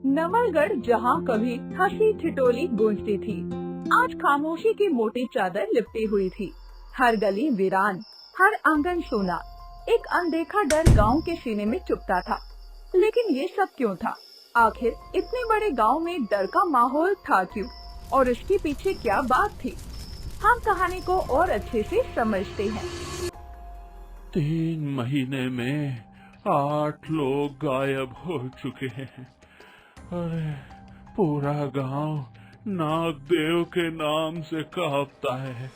नवलगढ़ जहाँ कभी हंसी ठिठोली गूंजती थी, आज खामोशी की मोटी चादर लिपटी हुई थी। हर गली वीरान, हर आंगन सोना। एक अनदेखा डर गांव के सीने में चुभता था। लेकिन ये सब क्यों था? आखिर इतने बड़े गांव में डर का माहौल था क्यों? और इसके पीछे क्या बात थी? हम कहानी को और अच्छे से समझते हैं। 3 महीने में 8 लोग गायब हो चुके हैं। अरे पूरा गांव नागदेव के नाम से कांपता है।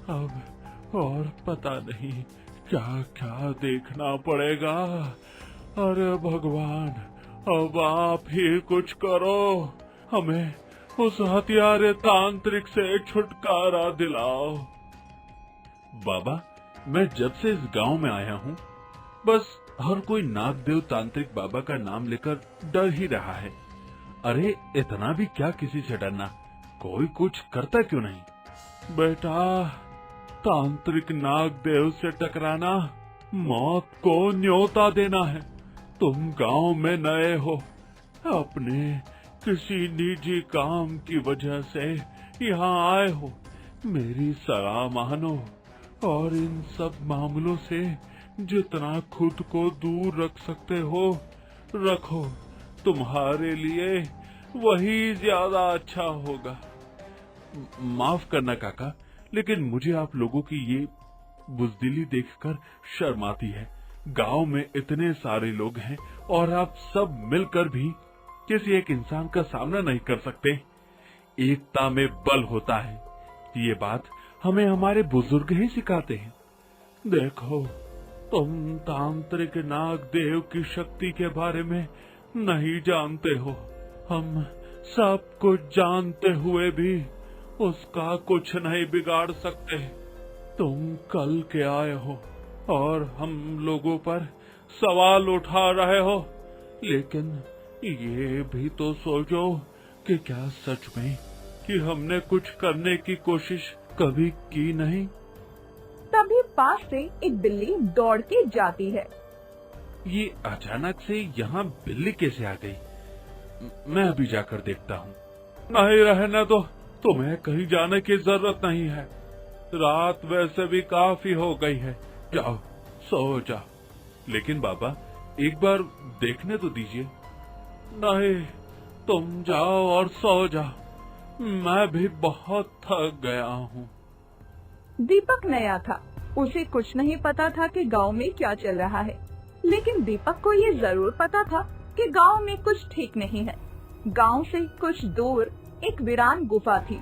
अब और पता नहीं क्या क्या देखना पड़ेगा। अरे भगवान, अब आप ही कुछ करो, हमें उस हथियारे तांत्रिक से छुटकारा दिलाओ। बाबा, मैं जब से इस गांव में आया हूँ, बस हर कोई नागदेव तांत्रिक बाबा का नाम लेकर डर ही रहा है। अरे इतना भी क्या किसी से डरना, कोई कुछ करता क्यों नहीं? बेटा, तांत्रिक नागदेव से टकराना मौत को न्योता देना है। तुम गांव में नए हो, अपने किसी निजी काम की वजह से यहाँ आए हो। मेरी सलाह मानो और इन सब मामलों से जितना खुद को दूर रख सकते हो रखो। तुम्हारे लिए वही ज्यादा अच्छा होगा। माफ करना काका, लेकिन मुझे आप लोगों की ये बुजदिली देखकर शर्म आती है। गांव में इतने सारे लोग हैं और आप सब मिलकर भी किसी एक इंसान का सामना नहीं कर सकते। एकता में बल होता है, ये बात हमें हमारे बुजुर्ग ही सिखाते हैं। देखो, तुम तांत्रिक नागदेव की शक्ति के बारे में नहीं जानते हो। हम सब कुछ जानते हुए भी उसका कुछ नहीं बिगाड़ सकते। तुम कल के आए हो और हम लोगों पर सवाल उठा रहे हो, लेकिन ये भी तो सोचो कि क्या सच में कि हमने कुछ करने की कोशिश कभी की नहीं? तभी पास से एक बिल्ली दौड़ के जाती है। ये अचानक से यहाँ बिल्ली कैसे आ गई? मैं अभी जाकर देखता हूँ। नहीं, रहने दो, तुम्हें कहीं जाने की जरूरत नहीं है। रात वैसे भी काफी हो गई है, जाओ सो जाओ। लेकिन बाबा, एक बार देखने तो दीजिए। नहीं, तुम जाओ और सो जाओ, मैं भी बहुत थक गया हूँ। दीपक नया था, उसे कुछ नहीं पता था कि गांव में क्या चल रहा है। लेकिन दीपक को ये जरूर पता था कि गांव में कुछ ठीक नहीं है। गांव से कुछ दूर एक वीरान गुफा थी।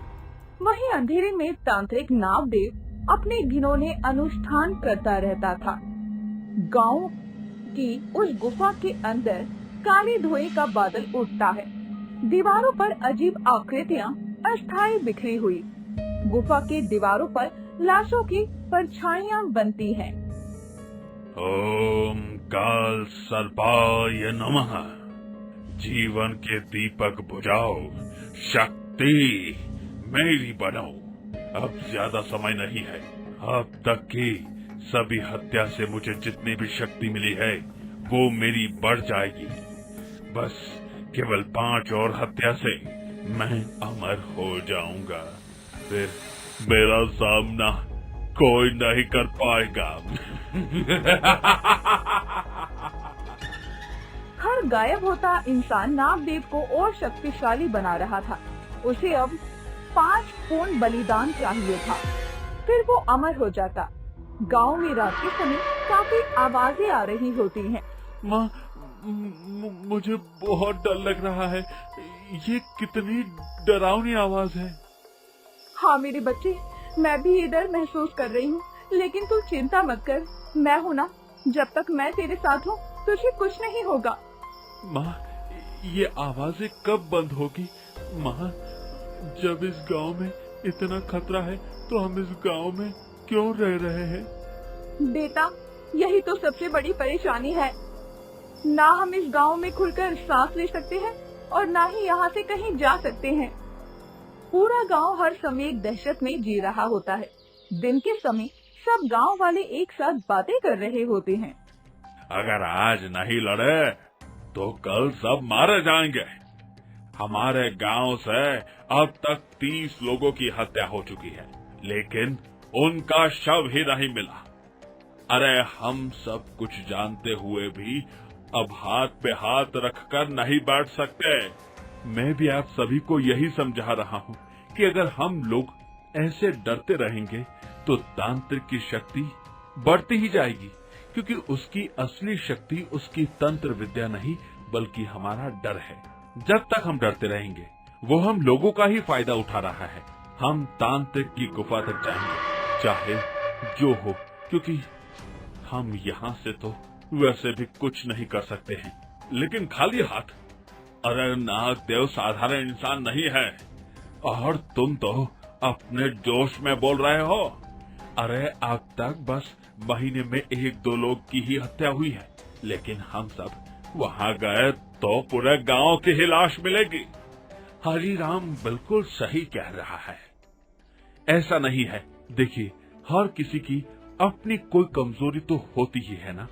वहीं अंधेरे में तांत्रिक नागदेव अपने घिनौने अनुष्ठान करता रहता था। गांव की उस गुफा के अंदर काले धुएं का बादल उठता है। दीवारों पर अजीब आकृतियां अस्थायी बिखरी हुई। गुफा के दीवारों पर लाशों की परछाइयां बनती हैं। ओम काल सर्पाय नमः। जीवन के दीपक बुझाओ, शक्ति मेरी बनो। अब ज्यादा समय नहीं है। अब तक की सभी हत्या से मुझे जितनी भी शक्ति मिली है वो मेरी बढ़ जाएगी। बस केवल 5 और हत्या से मैं अमर हो जाऊंगा। फिर मेरा सामना कोई नहीं कर पाएगा। हर गायब होता इंसान नागदेव को और शक्तिशाली बना रहा था। उसे अब 5 पूर्ण बलिदान चाहिए था, फिर वो अमर हो जाता। गांव में रात के समय काफी आवाजें आ रही होती हैं। माँ, मुझे बहुत डर लग रहा है। ये कितनी डरावनी आवाज है। हाँ मेरे बच्चे, मैं भी ये डर महसूस कर रही हूँ, लेकिन तू चिंता मत कर, मैं हूँ ना। जब तक मैं तेरे साथ हूँ तुझे कुछ नहीं होगा। माँ, ये आवाजें कब बंद होगी? माँ, जब इस गांव में इतना खतरा है तो हम इस गांव में क्यों रह रहे हैं? बेटा, यही तो सबसे बड़ी परेशानी है। ना हम इस गांव में खुलकर सांस ले सकते हैं और ना ही यहाँ से कहीं जा सकते हैं। पूरा गांव हर समय एक दहशत में जी रहा होता है। दिन के समय सब गांव वाले एक साथ बातें कर रहे होते हैं। अगर आज नहीं लड़े तो कल सब मारे जाएंगे। हमारे गांव से अब तक 30 लोगों की हत्या हो चुकी है, लेकिन उनका शव ही नहीं मिला। अरे हम सब कुछ जानते हुए भी अब हाथ पे हाथ रखकर नहीं बैठ सकते। मैं भी आप सभी को यही समझा रहा हूँ कि अगर हम लोग ऐसे डरते रहेंगे तो तांत्रिक की शक्ति बढ़ती ही जाएगी, क्योंकि उसकी असली शक्ति उसकी तंत्र विद्या नहीं बल्कि हमारा डर है। जब तक हम डरते रहेंगे वो हम लोगों का ही फायदा उठा रहा है। हम तांत्रिक की गुफा तक जाएंगे चाहे जो हो, क्योंकि हम यहाँ से तो वैसे भी कुछ नहीं कर सकते हैं। लेकिन खाली हाथ, अरे नागदेव साधारण इंसान नहीं है, और तुम तो अपने जोश में बोल रहे हो। अरे अब तक बस महीने में 1-2 लोग की ही हत्या हुई है, लेकिन हम सब वहाँ गए तो पूरे गांव की ही लाश मिलेगी। हरिराम बिल्कुल सही कह रहा है। ऐसा नहीं है, देखिए हर किसी की अपनी कोई कमजोरी तो होती ही है ना।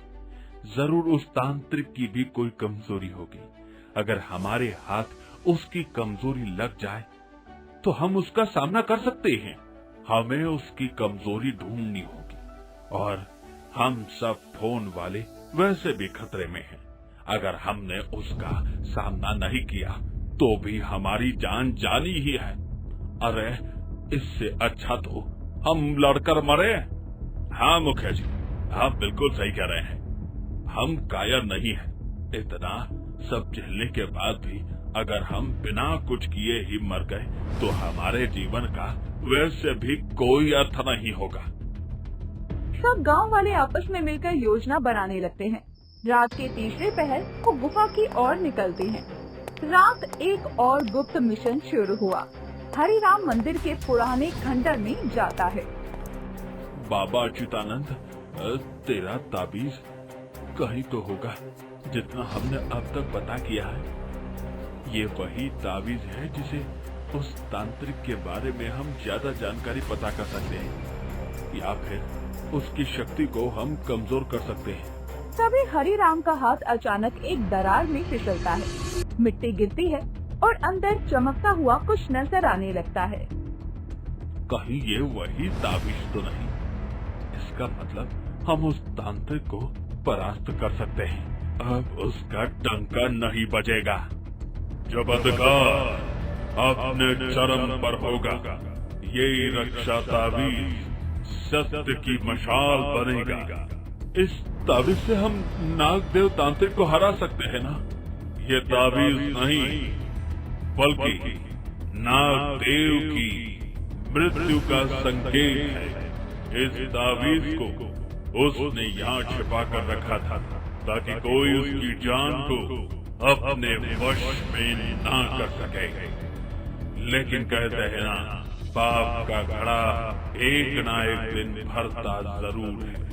जरूर उस तांत्रिक की भी कोई कमजोरी होगी। अगर हमारे हाथ उसकी कमजोरी लग जाए तो हम उसका सामना कर सकते हैं। हमें उसकी कमजोरी ढूंढनी होगी, और हम सब फोन वाले वैसे भी खतरे में हैं। अगर हमने उसका सामना नहीं किया तो भी हमारी जान जानी ही है। अरे इससे अच्छा तो हम लड़कर मरे। हाँ मुखिया जी, आप बिल्कुल सही कह रहे हैं। हम कायर नहीं हैं। इतना सब झेलने के बाद भी अगर हम बिना कुछ किए ही मर गए तो हमारे जीवन का वैसे भी कोई अर्थ नहीं होगा। सब गांव वाले आपस में मिलकर योजना बनाने लगते हैं। रात के तीसरे पहर वो गुफा की ओर निकलते हैं। रात एक और गुप्त मिशन शुरू हुआ। हरिराम मंदिर के पुराने खंडर में जाता है। बाबा अच्युतानंद, तेरा ताबीज कहीं तो होगा जितना हमने अब तक पता किया है। ये वही ताबीज है जिसे उस तांत्रिक के बारे में हम ज्यादा जानकारी पता कर सकते हैं, या फिर उसकी शक्ति को हम कमजोर कर सकते हैं। तभी हरिराम का हाथ अचानक एक दरार में फिसलता है। मिट्टी गिरती है और अंदर चमकता हुआ कुछ नजर आने लगता है। कहीं ये वही ताबीज तो नहीं? इसका मतलब हम उस तांत्रिक को परास्त कर सकते हैं। अब उसका डंका नहीं बजेगा। जब अंधकार अपने चरम पर होगा, ये रक्षा ताबीज सत्य की मशाल बनेगा। इस ताबीज से हम नागदेव तांत्रिक को हरा सकते हैं ना? ये ताबीज नहीं बल्कि नागदेव की मृत्यु का संकेत है। इस ताबीज को उसने यहाँ छिपा कर रखा था ताकि कोई उसकी जान को अपने वश में ना कर सके। लेकिन कहते हैं ना, पाप का घड़ा एक ना एक दिन भरता जरूर है,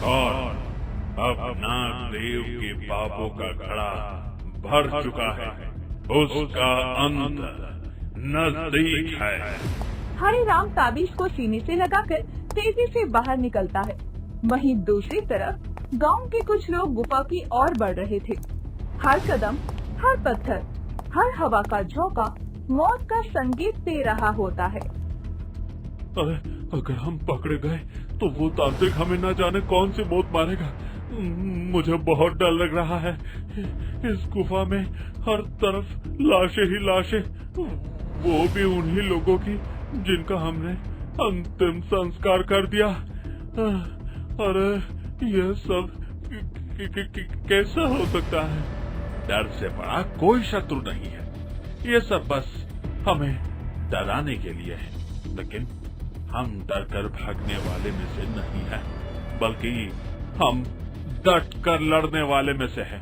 और अब नागदेव के पापों का घड़ा भर चुका है। उसका अंत नजदीक है। हरिराम ताबीज को सीने से लगाकर तेजी से बाहर निकलता है। वहीं दूसरी तरफ गांव के कुछ लोग गुफा की ओर बढ़ रहे थे। हर कदम, हर पत्थर, हर हवा का झोंका मौत का संकेत दे रहा होता है। अरे अगर हम पकड़े गए तो वो तांत्रिक हमें न जाने कौन सी मौत मारेगा। मुझे बहुत डर लग रहा है। इस गुफा में हर तरफ लाशें ही लाशें, वो भी उन्हीं लोगों की जिनका हमने अंतिम संस्कार कर दिया। अरे यह सब कैसा हो सकता है? डर से बड़ा कोई शत्रु नहीं है। ये सब बस हमें डराने के लिए है, लेकिन हम डर कर भागने वाले में से नहीं है, बल्कि हम डट कर लड़ने वाले में से है।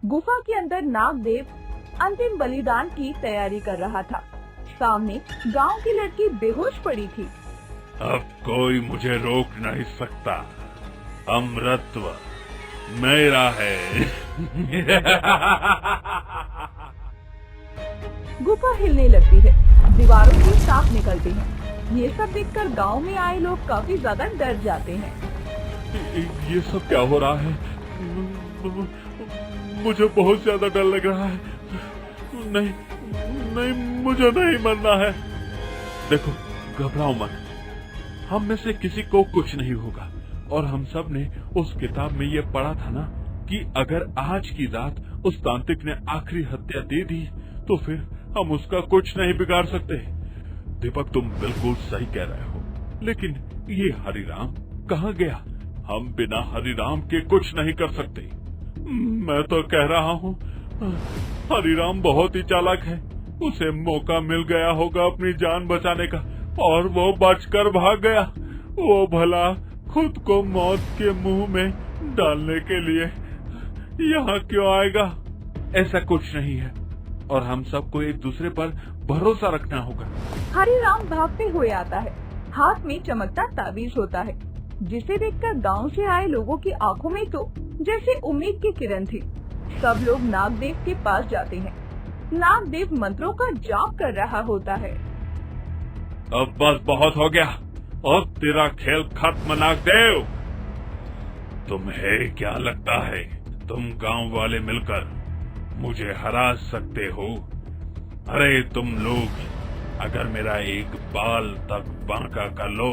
गुफा के अंदर नागदेव अंतिम बलिदान की तैयारी कर रहा था। सामने गांव की लड़की बेहोश पड़ी थी। अब कोई मुझे रोक नहीं सकता। अमृतत्व मेरा है। गुफा हिलने लगती है, दीवारों से सांप निकलते हैं। ये सब देखकर गांव में आए लोग काफी ज्यादा डर जाते हैं। ये सब क्या हो रहा है? मुझे बहुत ज्यादा डर लग रहा है। नहीं नहीं, मुझे नहीं मरना है। देखो, घबराओ मत, हम में से किसी को कुछ नहीं होगा। और हम सब ने उस किताब में ये पढ़ा था ना कि अगर आज की रात उस तांत्रिक ने आखिरी हत्या दे दी तो फिर हम उसका कुछ नहीं बिगाड़ सकते। दीपक, तुम बिल्कुल सही कह रहे हो, लेकिन ये हरिराम कहाँ गया? हम बिना हरिराम के कुछ नहीं कर सकते। मैं तो कह रहा हूँ, हरिराम बहुत ही चालाक है। उसे मौका मिल गया होगा अपनी जान बचाने का और वो बचकर भाग गया। वो भला खुद को मौत के मुंह में डालने के लिए यहाँ क्यों आएगा? ऐसा कुछ नहीं है और हम सबको एक दूसरे पर भरोसा रखना होगा। हरिराम भागते हुए आता है। हाथ में चमकता ताबीज होता है, जिसे देखकर गांव से आए लोगों की आंखों में तो जैसे उम्मीद की किरण थी। सब लोग नागदेव के पास जाते हैं। नागदेव मंत्रों का जाप कर रहा होता है। अब बस बहुत हो गया और तेरा खेल खत्म, नागदेव। तुम्हें क्या लगता है तुम गांव वाले मिलकर मुझे हरा सकते हो? अरे तुम लोग अगर मेरा एक बाल तक बांका कर लो,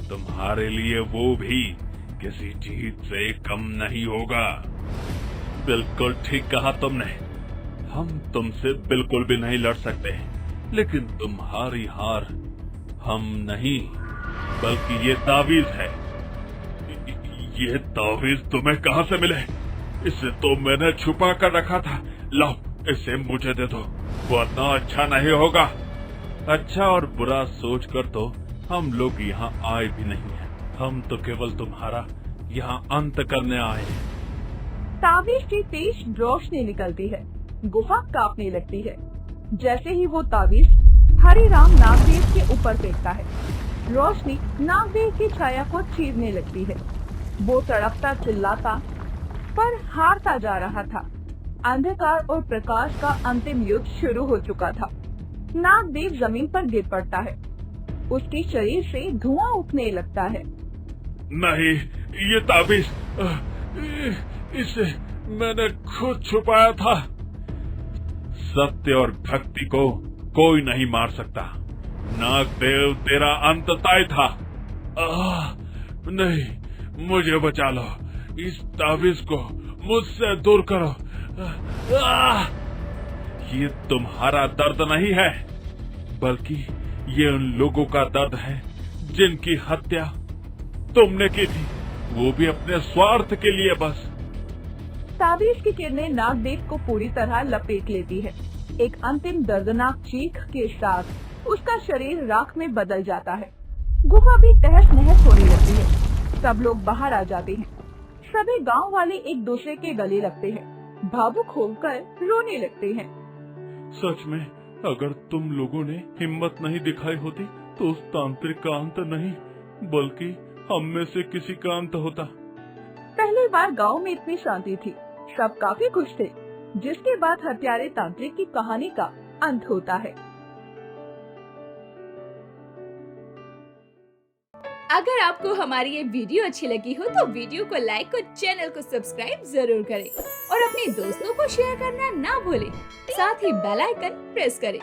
तुम्हारे लिए वो भी किसी चीज से कम नहीं होगा। बिल्कुल ठीक कहा तुमने। हम तुमसे बिल्कुल भी नहीं लड़ सकते, लेकिन तुम्हारी हार हम नहीं बल्कि ये तावीज है। ये तावीज तुम्हें कहाँ से मिले? इसे तो मैंने छुपा कर रखा था। लाओ, इसे मुझे दे दो, वरना अच्छा नहीं होगा। अच्छा और बुरा सोचकर तो हम लोग यहाँ आए भी नहीं हैं। हम तो केवल तुम्हारा यहाँ अंत करने आए हैं। ताबीज की तेज रोशनी निकलती है, गुफा कांपने लगती है। जैसे ही वो ताबीज हरिराम नागदेव के ऊपर फेंकता है, रोशनी नागदेव की छाया को चीरने लगती है। वो तड़पता चिल्लाता पर हारता जा रहा था। अंधकार और प्रकाश का अंतिम युद्ध शुरू हो चुका था। नागदेव जमीन पर गिर पड़ता है। उसके शरीर से धुआं उठने लगता है। नहीं, ये ताबीज इसे मैंने खुद छुपाया था। सत्य और भक्ति को कोई नहीं मार सकता। नागदेव, तेरा अंत तय था। नहीं, मुझे बचा लो। इस ताबीज को मुझसे दूर करो। ये तुम्हारा दर्द नहीं है, बल्कि ये उन लोगों का दर्द है जिनकी हत्या तुमने की थी, वो भी अपने स्वार्थ के लिए। बस ताबीज की किरणें नागदेव को पूरी तरह लपेट लेती है। एक अंतिम दर्दनाक चीख के साथ उसका शरीर राख में बदल जाता है। गुफा भी तहस नहस होने लगती है। सब लोग बाहर आ जाते हैं। सभी गांव वाले एक दूसरे के गले लगते हैं, भावुक होकर रोने लगते हैं। सच में, अगर तुम लोगों ने हिम्मत नहीं दिखाई होती तो उस तांत्रिक का अंत नहीं बल्कि हम में से किसी का अंत होता। पहली बार गांव में इतनी शांति थी। सब काफी खुश थे, जिसके बाद हत्यारे तांत्रिक की कहानी का अंत होता है। अगर आपको हमारी ये वीडियो अच्छी लगी हो तो वीडियो को लाइक और चैनल को सब्सक्राइब जरूर करें और अपने दोस्तों को शेयर करना ना भूलें। साथ ही बेल आइकन प्रेस करें